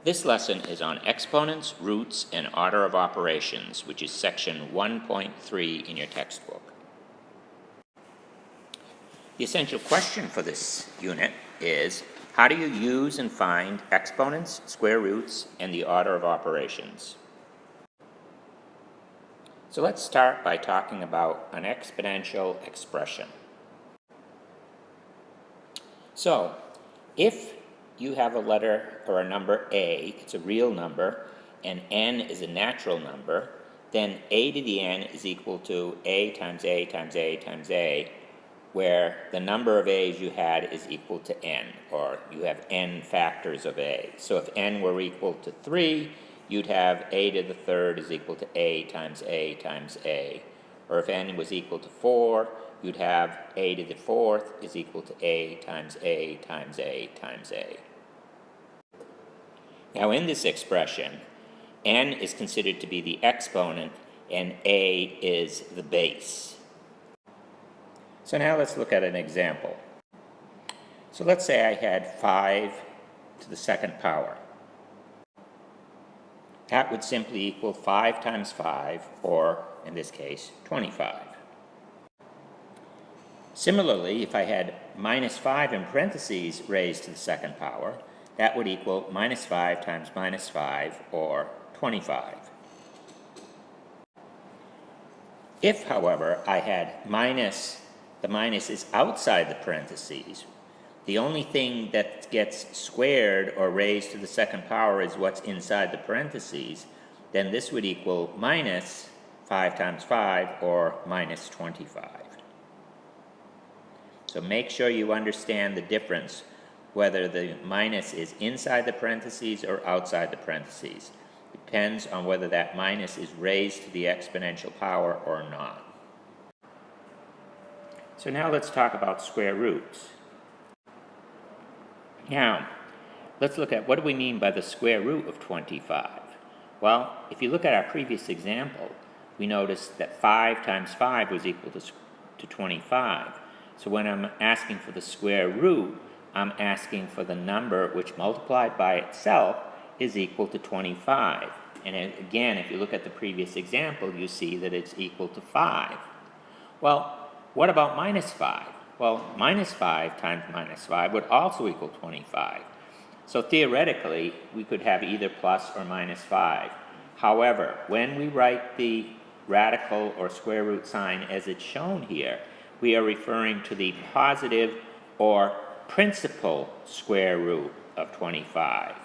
This lesson is on exponents, roots, and order of operations, which is section 1.3 in your textbook. The essential question for this unit is, how do you use and find exponents, square roots, and the order of operations? So let's start by talking about an exponential expression. So, if you have a letter or a number a, it's a real number, and n is a natural number, then a to the n is equal to a times a times a times a, where the number of a's you had is equal to n, or you have n factors of a. So if n were equal to 3, you'd have a to the third is equal to a times a times a. Or if n was equal to 4, you'd have a to the fourth is equal to a times a times a times a. Now in this expression, n is considered to be the exponent and a is the base. So now let's look at an example. So let's say I had 5 to the second power. That would simply equal 5 times 5, or in this case, 25. Similarly, if I had minus 5 in parentheses raised to the second power, that would equal minus 5 times minus 5, or 25. If, however, I had the minus is outside the parentheses, the only thing that gets squared or raised to the second power is what's inside the parentheses, then this would equal minus 5 times 5, or minus 25. So make sure you understand the difference, whether the minus is inside the parentheses or outside the parentheses. Depends on whether that minus is raised to the exponential power or not. So now let's talk about square roots. Now, let's look at what do we mean by the square root of 25. Well, if you look at our previous example, we noticed that 5 times 5 was equal to 25. So when I'm asking for the square root, I'm asking for the number which multiplied by itself is equal to 25. And again, if you look at the previous example, you see that it's equal to 5. Well, what about minus 5? Well, minus 5 times minus 5 would also equal 25. So theoretically, we could have either plus or minus 5. However, when we write the radical or square root sign as it's shown here, we are referring to the positive or principal square root of 25.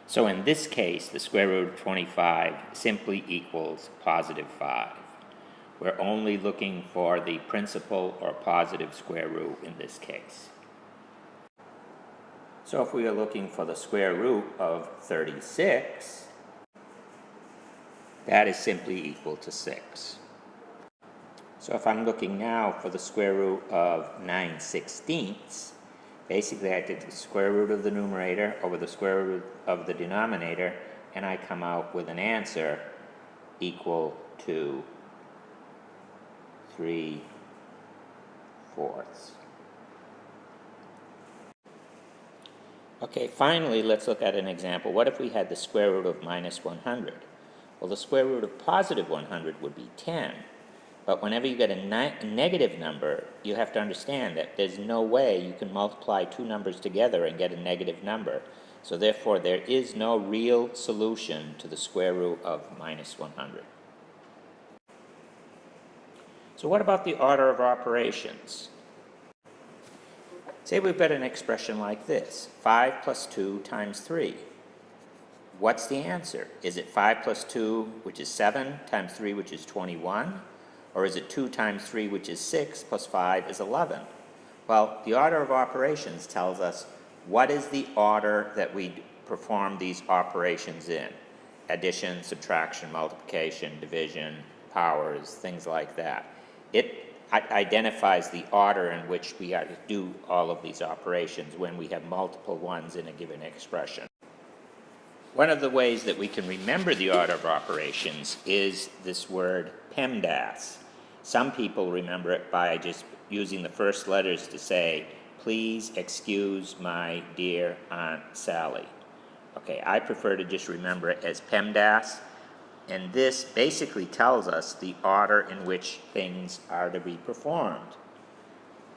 So in this case, the square root of 25 simply equals positive 5. We're only looking for the principal or positive square root in this case. So if we are looking for the square root of 36, that is simply equal to 6. So if I'm looking now for the square root of 9/16, basically I did the square root of the numerator over the square root of the denominator, and I come out with an answer equal to 3/4. Okay, finally, let's look at an example. What if we had the square root of minus 100? Well, the square root of positive 100 would be 10. But whenever you get a negative number, you have to understand that there's no way you can multiply two numbers together and get a negative number. So therefore, there is no real solution to the square root of minus 100. So what about the order of operations? Say we've got an expression like this, 5 plus 2 times 3. What's the answer? Is it 5 plus 2, which is 7, times 3, which is 21? Or is it 2 times 3, which is 6, plus 5 is 11? Well, the order of operations tells us what is the order that we perform these operations in. Addition, subtraction, multiplication, division, powers, things like that. It identifies the order in which we are to do all of these operations when we have multiple ones in a given expression. One of the ways that we can remember the order of operations is this word Pemdas. Some people remember it by just using the first letters to say, please excuse my dear Aunt Sally. Okay, I prefer to just remember it as Pemdas, and this basically tells us the order in which things are to be performed.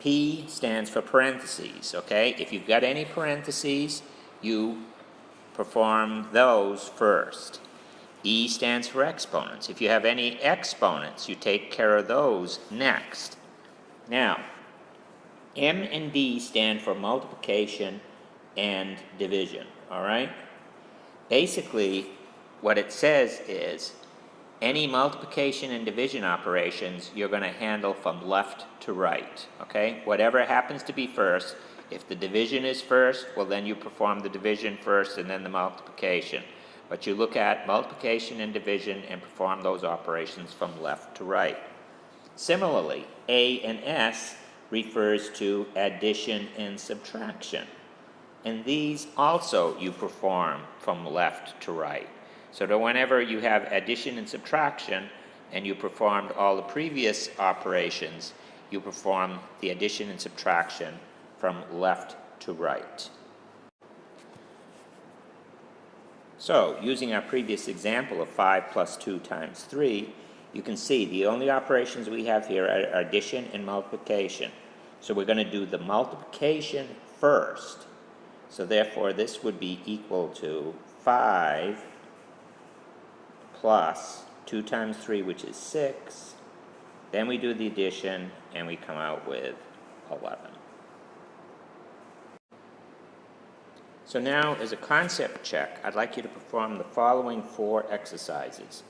P stands for parentheses, okay? If you've got any parentheses, you perform those first. E stands for exponents. If you have any exponents, you take care of those next. Now, M and D stand for multiplication and division, all right? Basically, what it says is any multiplication and division operations you're going to handle from left to right, okay? Whatever happens to be first, if the division is first, well then you perform the division first and then the multiplication. But you look at multiplication and division and perform those operations from left to right. Similarly, A and S refers to addition and subtraction. And these also you perform from left to right. So that whenever you have addition and subtraction and you performed all the previous operations, you perform the addition and subtraction from left to right. So, using our previous example of 5 plus 2 times 3, you can see the only operations we have here are addition and multiplication. So we're going to do the multiplication first. So therefore, this would be equal to 5 plus 2 times 3, which is 6. Then we do the addition, and we come out with 11. So now, as a concept check, I'd like you to perform the following 4 exercises.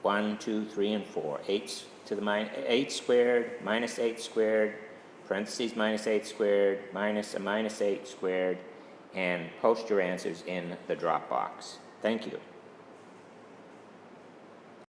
1, 2, 3, and 4. 8 to the 8 squared, minus 8 squared, parentheses minus 8 squared, minus a minus 8 squared, and post your answers in the drop box. Thank you.